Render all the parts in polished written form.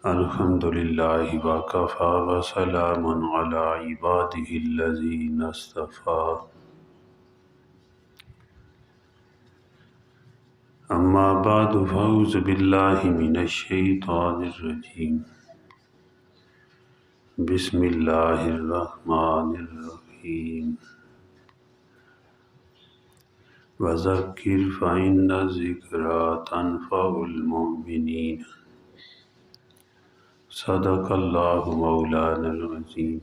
الحمد للہ وکفی وسلام علی عبادہ الذین اصطفی اما بعد فاعوذ باللہ من الشیطان الرجیم بسم اللہ الرحمن الرحیم وذکر فإن الذکریٰ تنفع المؤمنین صدق اللہ مولانا العظیم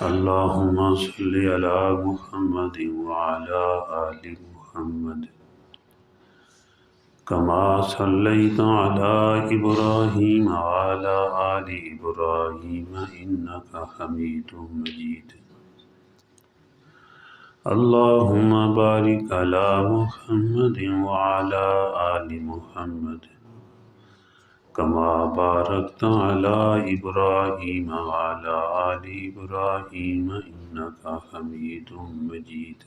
اللہم صل علی محمد وعلی آل محمد کما صلیت علی ابراہیم وعلی آل ابراہیم انک حمید مجید اللہم بارک علی محمد وعلی آل محمد کما بارکت علی ابراہیم وعلی آل ابراہیم انک حمید مجید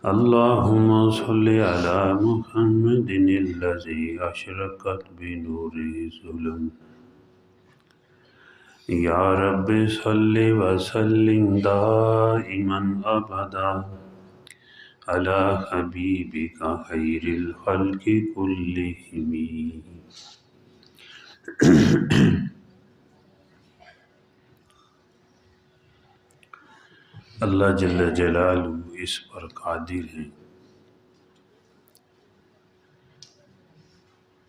اللہم صل علی محمد الذی اشرقت بنورہ الظلم یا رب صل وسلم دائما ابدا علی حبیبک خیر الخلق کلہم۔ اللہ جل جلالہ اس پر قادر ہے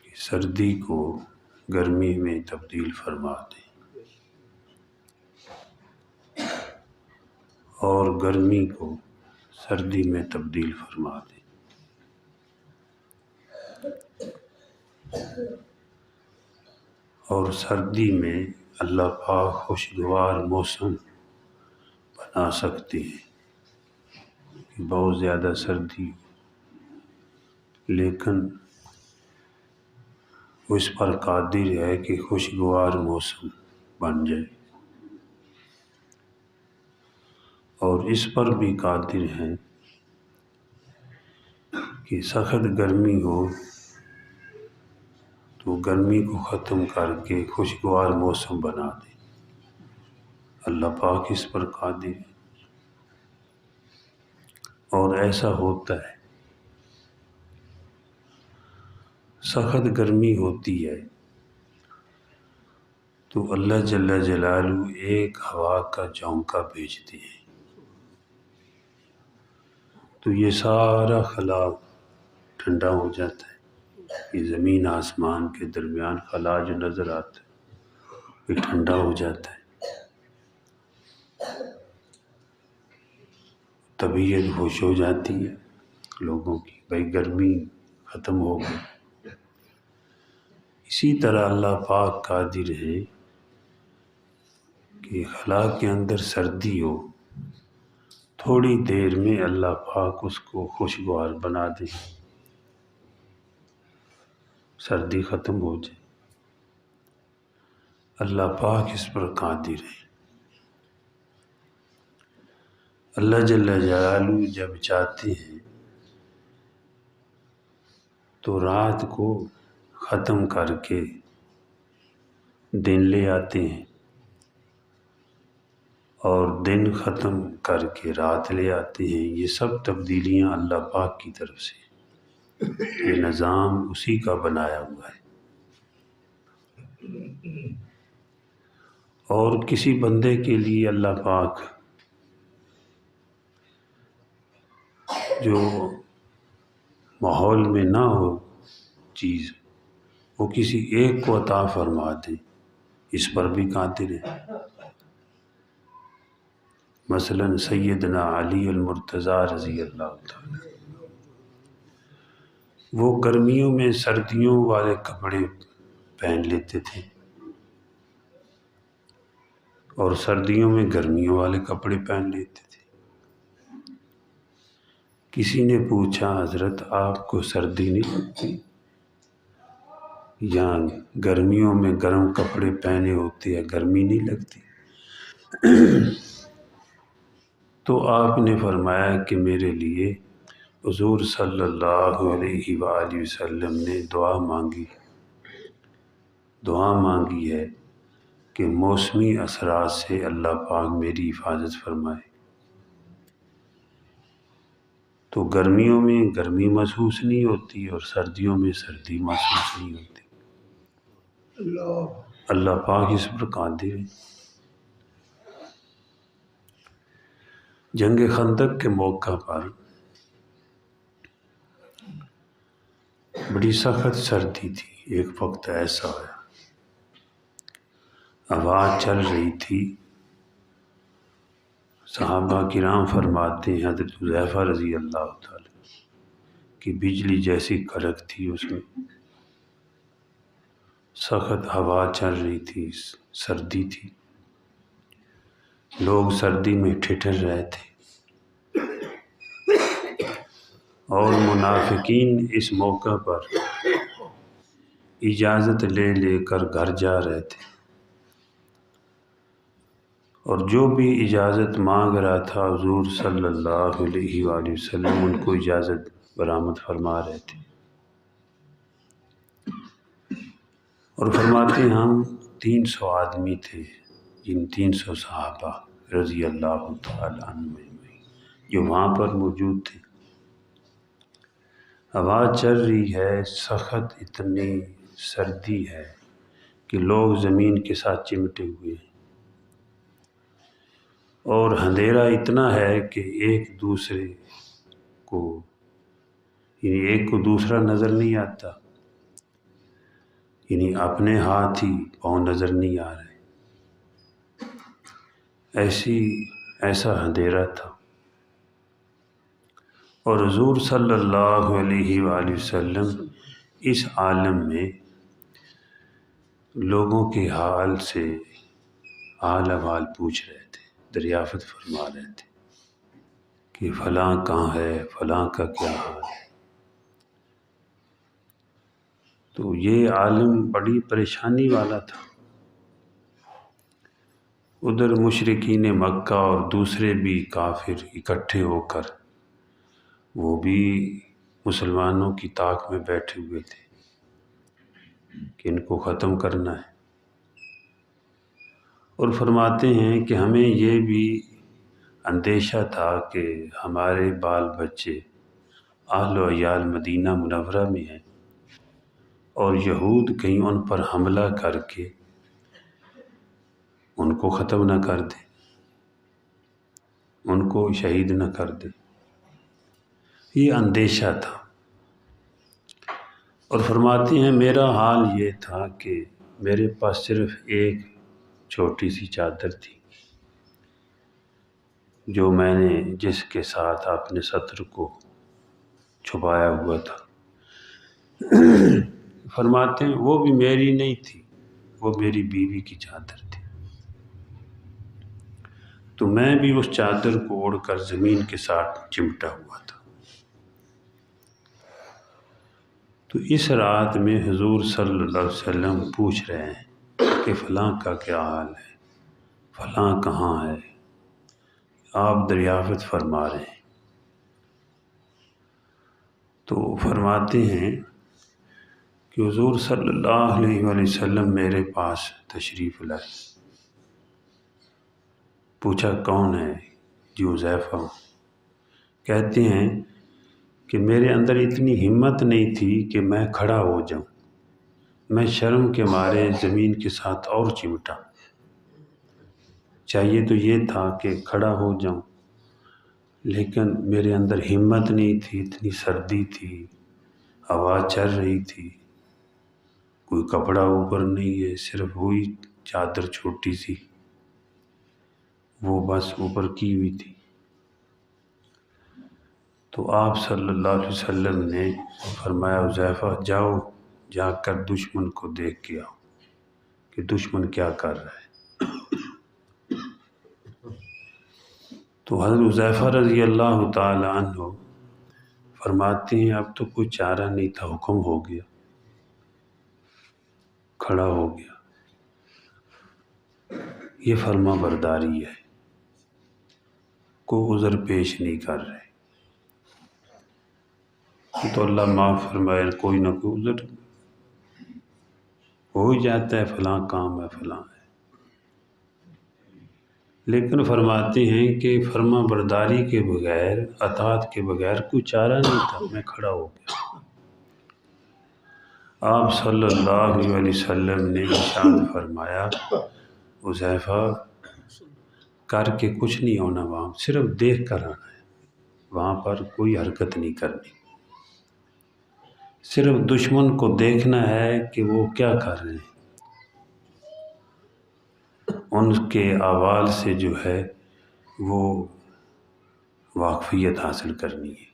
کہ سردی کو گرمی میں تبدیل فرما دے اور گرمی کو سردی میں تبدیل فرما دے۔ اور سردی میں اللہ پاک خوشگوار موسم بنا سکتے ہیں کہ بہت زیادہ سردی لیکن اس پر قادر ہے کہ خوشگوار موسم بن جائے، اور اس پر بھی قادر ہے کہ سخت گرمی ہو تو گرمی کو ختم کر کے خوشگوار موسم بنا دے۔ اللہ پاک اس پر قادر ہے اور ایسا ہوتا ہے۔ سخت گرمی ہوتی ہے تو اللہ جل جلالہ ایک ہوا کا جھونکا بھیجتے ہیں تو یہ سارا خلا ٹھنڈا ہو جاتا ہے۔ یہ زمین آسمان کے درمیان خلا جو نظر آتا ہے یہ ٹھنڈا ہو جاتا ہے، طبیعت خوش ہو جاتی ہے لوگوں کی، بھائی گرمی ختم ہو گئی۔ اسی طرح اللہ پاک قادر ہے کہ خلا کے اندر سردی ہو، تھوڑی دیر میں اللہ پاک اس کو خوشگوار بنا دے، سردی ختم ہو جائے۔ اللہ پاک اس پر قادر ہے۔ اللہ جل جلالہ جب چاہتے ہیں تو رات کو ختم کر کے دن لے آتے ہیں اور دن ختم کر کے رات لے آتے ہیں۔ یہ سب تبدیلیاں اللہ پاک کی طرف سے، یہ نظام اسی کا بنایا ہوا ہے۔ اور کسی بندے کے لیے اللہ پاک جو ماحول میں نہ ہو چیز، وہ کسی ایک کو عطا فرما دے، اس پر بھی قادر ہے۔ مثلا سیدنا علی المرتضیٰ رضی اللہ تعالیٰ، وہ گرمیوں میں سردیوں والے کپڑے پہن لیتے تھے اور سردیوں میں گرمیوں والے کپڑے پہن لیتے تھے۔ کسی نے پوچھا حضرت آپ کو سردی نہیں لگتی؟ یا گرمیوں میں گرم کپڑے پہنے ہوتے ہیں، گرمی نہیں لگتی؟ تو آپ نے فرمایا کہ میرے لیے حضور صلی اللہ علیہ وآلہ وسلم نے دعا مانگی ہے کہ موسمی اثرات سے اللہ پاک میری حفاظت فرمائے۔ تو گرمیوں میں گرمی محسوس نہیں ہوتی اور سردیوں میں سردی محسوس نہیں ہوتی۔ اللہ پاک اس پر قادر ہے۔ جنگ خندق کے موقع پر بڑی سخت سردی تھی۔ ایک وقت ایسا ہوا، ہوا چل رہی تھی، صحابہ کرام فرماتے ہیں حضرت حذیفہ رضی اللہ تعالی کہ بجلی جیسی کڑک تھی، اس میں سخت ہوا چل رہی تھی، سردی تھی، لوگ سردی میں ٹھٹر رہے تھے، اور منافقین اس موقع پر اجازت لے لے کر گھر جا رہے تھے، اور جو بھی اجازت مانگ رہا تھا حضور صلی اللہ علیہ وآلہ وسلم ان کو اجازت برآمد فرما رہے تھے، اور فرماتے ہیں ہم 300 آدمی تھے، جن 300 صحابہ رضی اللہ تعالی عنہ جو وہاں پر موجود تھے۔ ہوا چل رہی ہے، سخت اتنی سردی ہے کہ لوگ زمین کے ساتھ چمٹے ہوئے ہیں، اور اندھیرا اتنا ہے کہ ایک کو دوسرا نظر نہیں آتا، یعنی اپنے ہاتھ ہی پاؤں نظر نہیں آ رہے، ایسا اندھیرا تھا۔ اور حضور صلی اللہ علیہ وآلہ وسلم اس عالم میں لوگوں کے حال سے حال احوال پوچھ رہے تھے، دریافت فرما رہے تھے کہ فلاں کہاں ہے، فلاں کا کیا حال ہے۔ تو یہ عالم بڑی پریشانی والا تھا۔ ادھر مشرکین مکہ اور دوسرے بھی کافر اکٹھے ہو کر وہ بھی مسلمانوں کی طاق میں بیٹھے ہوئے تھے کہ ان کو ختم کرنا ہے، اور فرماتے ہیں کہ ہمیں یہ بھی اندیشہ تھا کہ ہمارے بال بچے اہل و عیال مدینہ منورہ میں ہیں، اور یہود کہیں ان پر حملہ کر کے ان کو ختم نہ کر دے، ان کو شہید نہ کر دے، یہ اندیشہ تھا۔ اور فرماتے ہیں میرا حال یہ تھا کہ میرے پاس صرف ایک چھوٹی سی چادر تھی جو میں نے جس کے ساتھ اپنے سطر کو چھپایا ہوا تھا۔ فرماتے ہیں وہ بھی میری نہیں تھی، وہ میری بیوی کی چادر تھی، تو میں بھی اس چادر کو اوڑھ کر زمین کے ساتھ چمٹا ہوا تھا۔ تو اس رات میں حضور صلی اللہ علیہ وسلم پوچھ رہے ہیں کہ فلاں کا کیا حال ہے، فلاں کہاں ہے، آپ دریافت فرما رہے ہیں۔ تو فرماتے ہیں کہ حضور صلی اللہ علیہ وآلہ وسلم میرے پاس تشریف لائے، پوچھا کون ہے؟ جی حذیفہ۔ کہتے ہیں کہ میرے اندر اتنی ہمت نہیں تھی کہ میں کھڑا ہو جاؤں، میں شرم کے مارے زمین کے ساتھ اور چمٹا، چاہیے تو یہ تھا کہ کھڑا ہو جاؤں، لیکن میرے اندر ہمت نہیں تھی، اتنی سردی تھی، ہوا چل رہی تھی، کوئی کپڑا اوپر نہیں ہے، صرف وہی چادر چھوٹی سی وہ بس اوپر کی ہوئی تھی۔ تو آپ صلی اللہ علیہ وسلم نے فرمایا حذیفہ جاؤ، جا کر دشمن کو دیکھ کے آؤ کہ دشمن کیا کر رہا ہے۔ تو حضرت حذیفہ رضی اللہ تعالی عنہ فرماتے ہیں اب تو کوئی چارہ نہیں تھا، حکم ہو گیا، کھڑا ہو گیا۔ یہ فرما برداری ہے، کوئی عذر پیش نہیں کر رہے۔ تو اللہ معاف فرمائے، کوئی نہ کوئی عذر ہو ہی جاتا ہے، فلاں کام ہے فلاں ہے۔ لیکن فرماتے ہیں کہ فرما برداری کے بغیر، اطاعت کے بغیر کوئی چارہ نہیں تھا، میں کھڑا ہو گیا۔ آپ صلی اللہ علیہ وسلم نے ارشاد فرمایا، حذیفہ کر کے کچھ نہیں ہونا، وہاں صرف دیکھ کر آنا ہے، وہاں پر کوئی حرکت نہیں کرنی، صرف دشمن کو دیکھنا ہے کہ وہ کیا کر رہے ہیں، ان کے اعمال سے جو ہے وہ واقفیت حاصل کرنی ہے۔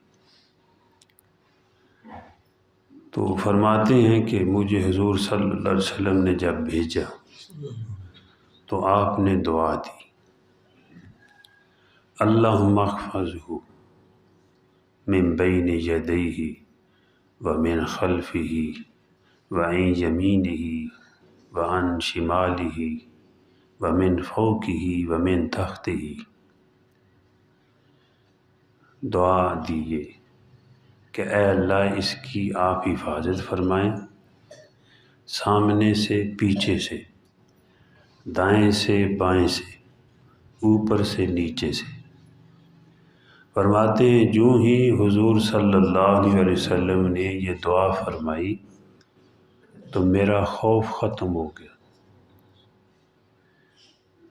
تو فرماتے ہیں کہ مجھے حضور صلی اللہ علیہ وسلم نے جب بھیجا تو آپ نے دعا دی، اللہم احفظہ من بین یدیہ ومن خلفہ وعن یمینہ وعن شمالہ ومن فوقہ ومن تحتہ۔ دعا دیے کہ اے اللہ اس کی آپ حفاظت فرمائیں، سامنے سے پیچھے سے، دائیں سے بائیں سے، اوپر سے نیچے سے۔ فرماتے ہیں جو ہی حضور صلی اللہ علیہ وسلم نے یہ دعا فرمائی تو میرا خوف ختم ہو گیا،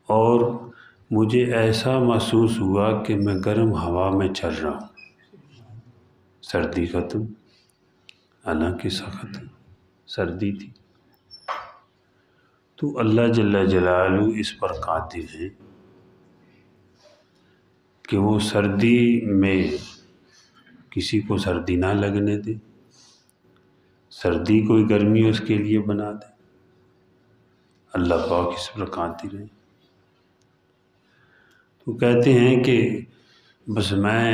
اور مجھے ایسا محسوس ہوا کہ میں گرم ہوا میں چل رہا ہوں، سردی ختم، حالانکہ سخت سردی تھی۔ تو اللہ جل جلالہ اس پر قادر ہے کہ وہ سردی میں کسی کو سردی نہ لگنے دے، سردی کوئی گرمی اس کے لیے بنا دے، اللہ پاک اس پر قادر ہے۔ تو کہتے ہیں کہ بس میں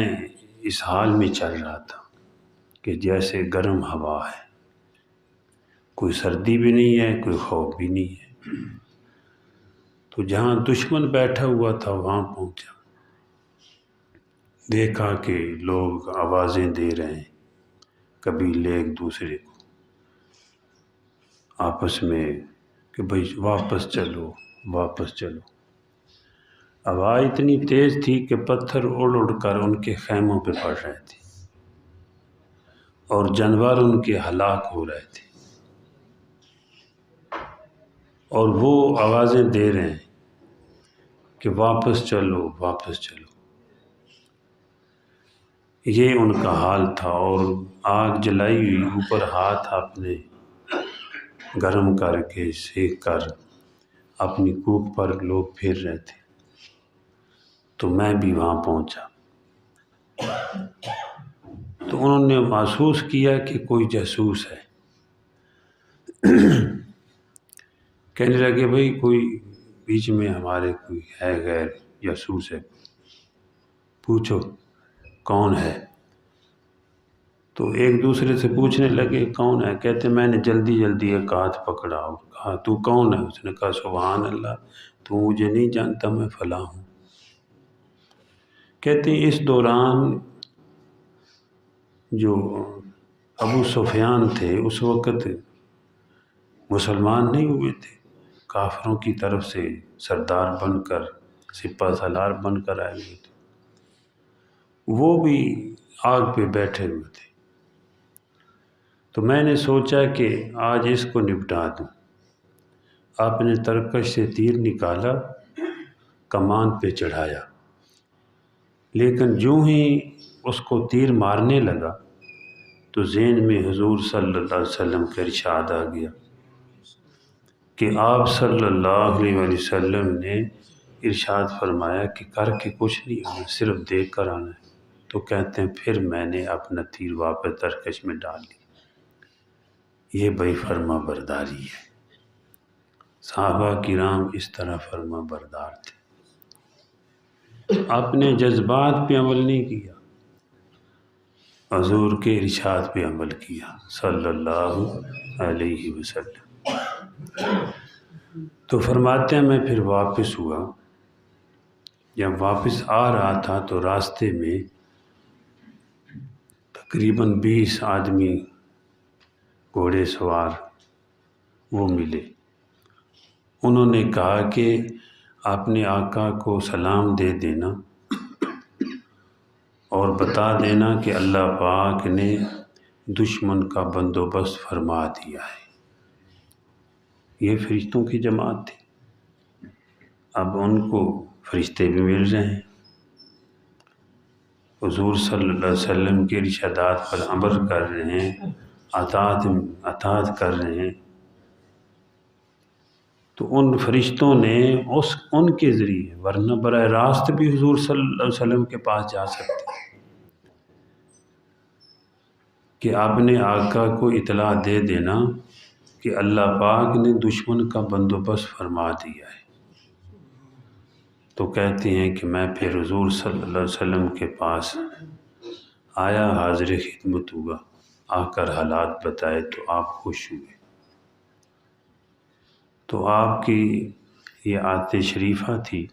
اس حال میں چل رہا تھا کہ جیسے گرم ہوا ہے، کوئی سردی بھی نہیں ہے، کوئی خوف بھی نہیں ہے۔ تو جہاں دشمن بیٹھا ہوا تھا وہاں پہنچا، دیکھا کہ لوگ آوازیں دے رہے ہیں، قبیلے ایک دوسرے کو آپس میں کہ بھئی واپس چلو واپس چلو۔ آواز اتنی تیز تھی کہ پتھر اڑ اڑ کر ان کے خیموں پہ پڑ رہے تھے اور جانور ان کے ہلاک ہو رہے تھے، اور وہ آوازیں دے رہے ہیں کہ واپس چلو واپس چلو۔ یہ ان کا حال تھا، اور آگ جلائی ہوئی اوپر ہاتھ اپنے گرم کر کے سیک کر اپنی کوکھ پر لوگ پھیر رہے تھے۔ تو میں بھی وہاں پہنچا، تو انہوں نے محسوس کیا کہ کوئی جاسوس ہے، کہنے لگے بھئی کوئی بیچ میں ہمارے کوئی ہے غیر جاسوس ہے، پوچھو کون ہے۔ تو ایک دوسرے سے پوچھنے لگے کون ہے، کہتے میں نے جلدی جلدی ایک ہاتھ پکڑا اور کہا تو کون ہے؟ اس نے کہا سبحان اللہ، تو مجھے نہیں جانتا، میں فلاں ہوں۔ کہتے ہیں اس دوران جو ابو سفیان تھے اس وقت مسلمان نہیں ہوئے تھے، کافروں کی طرف سے سردار بن کر، سپہ سالار بن کر آئے ہوئے تھے، وہ بھی آگ پہ بیٹھے ہوئے تھے۔ تو میں نے سوچا کہ آج اس کو نپٹا دوں، آپ نے ترکش سے تیر نکالا، کمان پہ چڑھایا، لیکن جو ہی اس کو تیر مارنے لگا تو ذہن میں حضور صلی اللہ علیہ وسلم کا ارشاد آ گیا کہ آپ صلی اللہ علیہ وسلم نے ارشاد فرمایا کہ کر کے کچھ نہیں ہونا، صرف دیکھ کر آنا ہے۔ تو کہتے ہیں پھر میں نے اپنا تیر واپس ترکش میں ڈال لی۔ یہ بھائی فرما برداری ہے، صحابہ کرام اس طرح فرما بردار تھے، اپنے جذبات پہ عمل نہیں کیا، حضور کے ارشاد پہ عمل کیا صلی اللہ علیہ وسلم۔ تو فرماتے ہیں میں پھر واپس ہوا، جب واپس آ رہا تھا تو راستے میں تقریباً 20 آدمی گھوڑے سوار وہ ملے۔ انہوں نے کہا کہ اپنے آقا کو سلام دے دینا اور بتا دینا کہ اللہ پاک نے دشمن کا بندوبست فرما دیا ہے۔ یہ فرشتوں کی جماعت تھی۔ اب ان کو فرشتے بھی مل رہے ہیں، حضور صلی اللہ علیہ وسلم کے ارشادات پر عمل کر رہے ہیں، اطاعت کر رہے ہیں۔ تو ان فرشتوں نے ان کے ذریعے، ورنہ براہ راست بھی حضور صلی اللہ علیہ وسلم کے پاس جا سکتے کہ اپنے آقا کو اطلاع دے دینا کہ اللہ پاک نے دشمن کا بندوبست فرما دیا ہے۔ تو کہتے ہیں کہ میں پھر حضور صلی اللہ علیہ وسلم کے پاس آیا، حاضر خدمت ہوا، آ کر حالات بتائے تو آپ خوش ہوئے۔ تو آپ کی یہ عادت شریفہ تھی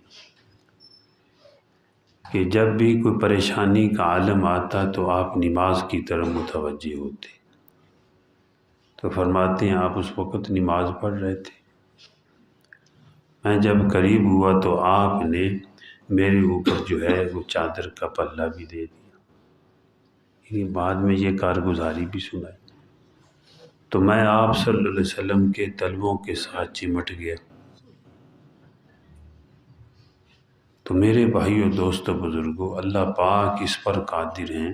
کہ جب بھی کوئی پریشانی کا عالم آتا تو آپ نماز کی طرف متوجہ ہوتے۔ تو فرماتے ہیں آپ اس وقت نماز پڑھ رہے تھے، میں جب قریب ہوا تو آپ نے میرے اوپر جو ہے وہ چادر کا پلہ بھی دے دیا، یعنی بعد میں یہ کارگزاری بھی سنائی۔ تو میں آپ صلی اللہ علیہ وسلم کے طلبوں کے ساتھ چمٹ گیا۔ تو میرے بھائیوں، دوستوں، بزرگوں، اللہ پاک اس پر قادر ہیں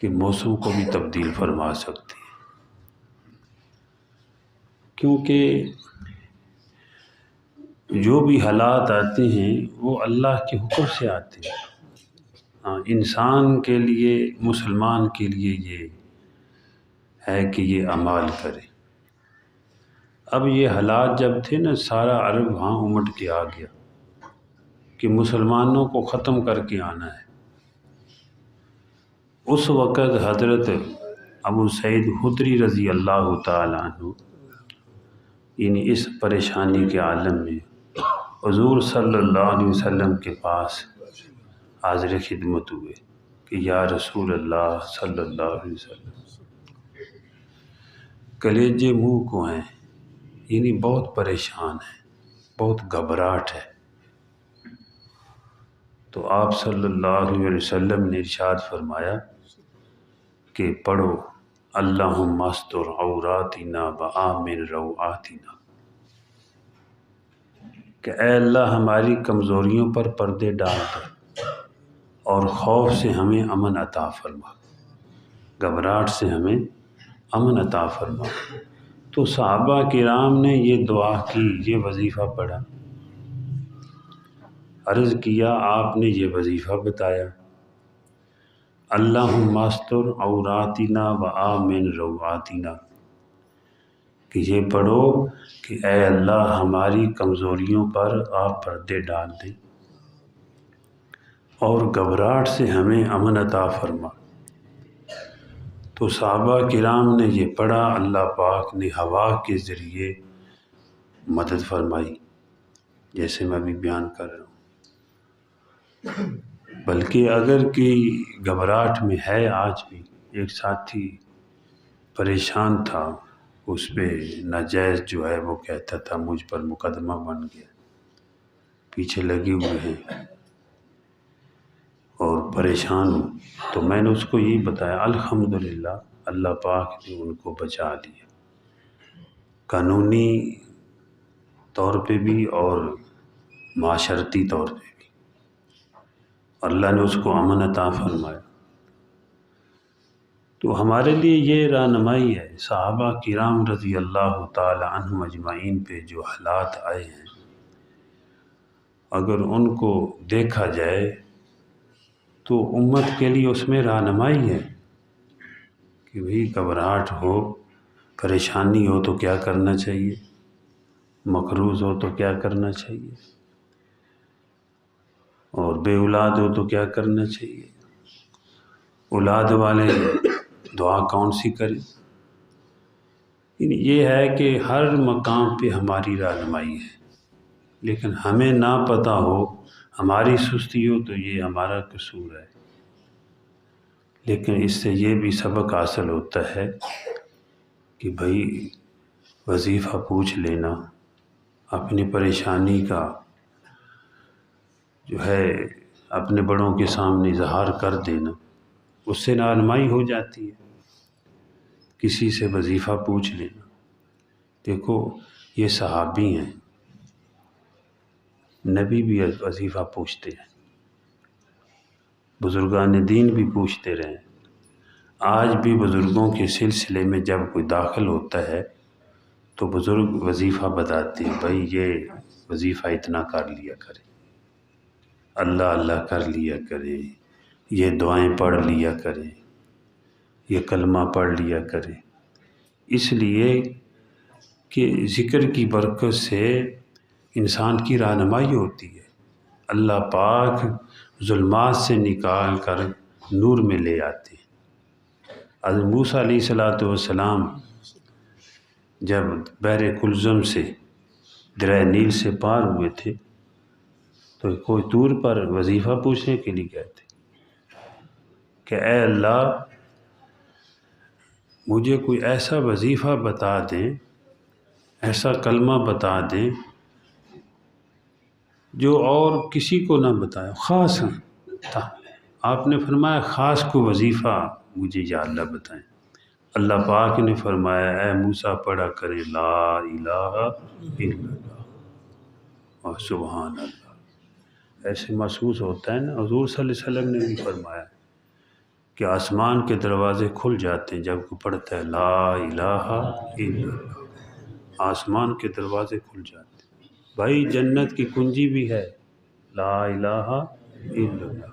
کہ موسم کو بھی تبدیل فرما سکتے ہیں، کیونکہ جو بھی حالات آتے ہیں وہ اللہ کے حکم سے آتے ہیں۔ ہاں، انسان کے لیے، مسلمان کے لیے یہ ہے کہ یہ اعمال کرے۔ اب یہ حالات جب تھے نا، سارا عرب وہاں امٹ کے آ گیا کہ مسلمانوں کو ختم کر کے آنا ہے۔ اس وقت حضرت ابو سعید خدری رضی اللہ تعالیٰ عنہ یعنی اس پریشانی کے عالم میں حضور صلی اللہ علیہ وسلم کے پاس حاضر خدمت ہوئے کہ یا رسول اللہ صلی اللہ علیہ وسلم، کلیجے منہ کو ہیں، یعنی بہت پریشان ہیں، بہت گھبراہٹ ہے۔ تو آپ صلی اللہ علیہ وسلم نے ارشاد فرمایا کہ پڑھو اللہم استر عوراتنا وآمن روعاتنا، کہ اے اللہ ہماری کمزوریوں پر پردے ڈال دے اور خوف سے ہمیں امن عطا فرما، گھبراہٹ سے ہمیں امن عطا فرما۔ تو صحابہ کرام نے یہ دعا کی، یہ وظیفہ پڑھا، عرض کیا، آپ نے یہ وظیفہ بتایا، اللہم استر عوراتنا وآمن روعاتنا، کہ یہ پڑھو کہ اے اللہ ہماری کمزوریوں پر آپ پردے ڈال دیں اور گھبراہٹ سے ہمیں امن عطا فرما۔ تو صحابہ کرام نے یہ پڑھا، اللہ پاک نے ہوا کے ذریعے مدد فرمائی، جیسے میں بھی بیان کر رہا ہوں۔ بلکہ اگر کوئی گھبراہٹ میں ہے آج بھی، ایک ساتھی پریشان تھا، اس پہ ناجائز جو ہے وہ کہتا تھا مجھ پر مقدمہ بن گیا، پیچھے لگے ہوئے ہیں اور پریشان ہوں، تو میں نے اس کو یہی بتایا، الحمدللہ اللہ پاک نے ان کو بچا لیا، قانونی طور پہ بھی اور معاشرتی طور پہ بھی، اللہ نے اس کو امن عطا فرمایا۔ تو ہمارے لیے یہ رہنمائی ہے، صحابہ کرام رضی اللہ تعالی عنہم اجمعین پہ جو حالات آئے ہیں، اگر ان کو دیکھا جائے تو امت کے لیے اس میں رہنمائی ہے کہ بھئی گھبراہٹ ہو، پریشانی ہو تو کیا کرنا چاہیے، مقروض ہو تو کیا کرنا چاہیے، اور بے اولاد ہو تو کیا کرنا چاہیے، اولاد والے دعا کون سی کریں۔ یہ ہے کہ ہر مقام پہ ہماری رہنمائی ہے، لیکن ہمیں نہ پتہ ہو، ہماری سستی ہو تو یہ ہمارا قصور ہے، لیکن اس سے یہ بھی سبق حاصل ہوتا ہے کہ بھائی وظیفہ پوچھ لینا، اپنی پریشانی کا جو ہے اپنے بڑوں کے سامنے اظہار کر دینا، اس سے رہنمائی ہو جاتی ہے۔ کسی سے وظیفہ پوچھ لینا، دیکھو یہ صحابی ہیں، نبی بھی وظیفہ پوچھتے ہیں، بزرگان دین بھی پوچھتے رہے۔ آج بھی بزرگوں کے سلسلے میں جب کوئی داخل ہوتا ہے تو بزرگ وظیفہ بتاتے ہیں، بھائی یہ وظیفہ اتنا کر لیا کرے، اللہ اللہ کر لیا کرے، یہ دعائیں پڑھ لیا کرے، یہ کلمہ پڑھ لیا کرے، اس لیے کہ ذکر کی برکت سے انسان کی رہنمائی ہوتی ہے، اللہ پاک ظلمات سے نکال کر نور میں لے آتے ہیں۔ حضرت موسیٰ علیہ السلام جب بحر کلزم سے دریا نیل سے پار ہوئے تھے تو کوئی طور پر وظیفہ پوچھنے کے لیے گئے تھے کہ اے اللہ مجھے کوئی ایسا وظیفہ بتا دیں، ایسا کلمہ بتا دیں جو اور کسی کو نہ بتایا، خاص تھا۔ آپ نے فرمایا خاص کو وظیفہ مجھے یا اللہ بتائیں۔ اللہ پاک نے فرمایا اے موسیٰ پڑھا کرے لا الہ الا اللہ اور سبحان اللہ۔ ایسے محسوس ہوتا ہے نا، حضور صلی اللہ علیہ وسلم نے بھی فرمایا کہ آسمان کے دروازے کھل جاتے ہیں جب کوئی پڑھتا ہے لا الہ الا اللہ، آسمان کے دروازے کھل جاتے ہیں۔ بھائی جنت کی کنجی بھی ہے لا الہ الا اللہ۔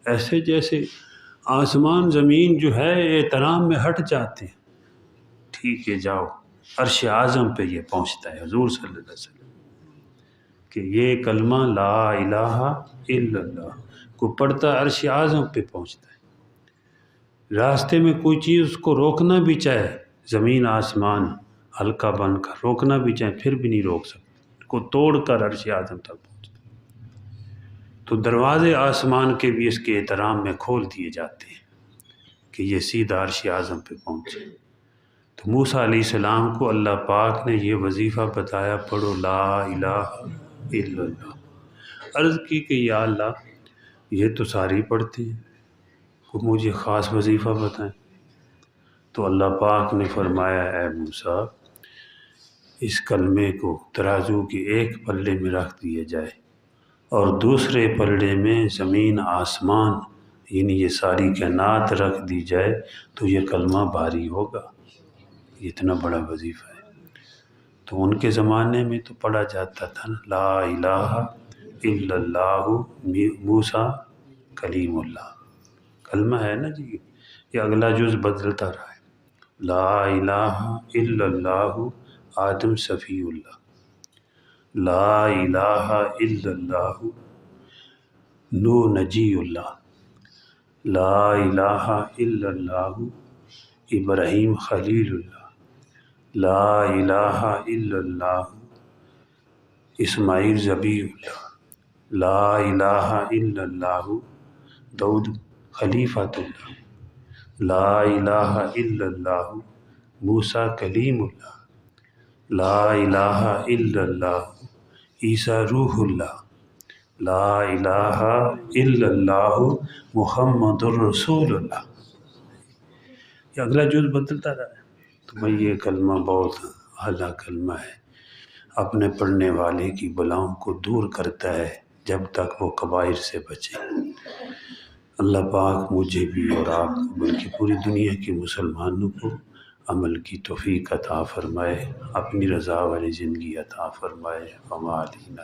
ایسے جیسے آسمان زمین جو ہے احترام میں ہٹ جاتے ہیں، ٹھیک ہے جاؤ، عرش اعظم پہ یہ پہنچتا ہے حضور صلی اللہ علیہ وسلم کہ یہ کلمہ لا الہ الا اللہ کو پڑھتا عرش اعظم پہ پہنچتا ہے۔ راستے میں کوئی چیز اس کو روکنا بھی چاہے، زمین آسمان ہلکا بن کر روکنا بھی چاہے پھر بھی نہیں روک سکتے، کو توڑ کر عرش اعظم تک پہنچتا ہے۔ تو دروازے آسمان کے بھی اس کے احترام میں کھول دیے جاتے ہیں کہ یہ سیدھا عرش اعظم پہ پہنچے۔ تو موسیٰ علیہ السلام کو اللہ پاک نے یہ وظیفہ بتایا، پڑھو لا الہ الا اللہ۔ عرض کی کہ یا اللہ یہ تو ساری پڑھتے ہیں، کو مجھے خاص وظیفہ بتائیں۔ تو اللہ پاک نے فرمایا اے موسیٰ اس کلمے کو ترازو کے ایک پلے میں رکھ دیا جائے اور دوسرے پلڑے میں زمین آسمان یعنی یہ ساری کائنات رکھ دی جائے تو یہ کلمہ بھاری ہوگا، یہ اتنا بڑا وظیفہ ہے۔ تو ان کے زمانے میں تو پڑھا جاتا تھا نا لا الہ الا اللہ موسیٰ کلیم اللہ، کلمہ ہے نا جی، یہ اگلا جز بدلتا رہا ہے، لا الہ الا اللہ آدم صفی اللہ، لا الہ الا اللہ نوح نجی اللہ، لا الہ الا اللہ ابراہیم خلیل اللہ، لا الہ الا اللہ اسماعیل ذبیح اللہ، لا الہ الا اللہ داؤد خلیفۃ اللہ، لا الہ الا اللہ موسیٰ کلیم اللہ، لا الہ الا اللہ عیسیٰ روح اللہ، لا الہ الا اللہ محمد الرسول اللہ۔ یہ اگلا جز بدلتا رہا ہے۔ تو بھئی یہ کلمہ بہت اعلیٰ کلمہ ہے، اپنے پڑھنے والے کی بلاؤں کو دور کرتا ہے جب تک وہ کبائر سے بچے۔ اللہ پاک مجھے بھی اور آپ کو بلکہ پوری دنیا کے مسلمانوں کو عمل کی توفیق عطا فرمائے، اپنی رضا والی زندگی عطا فرمائے۔ وما علینا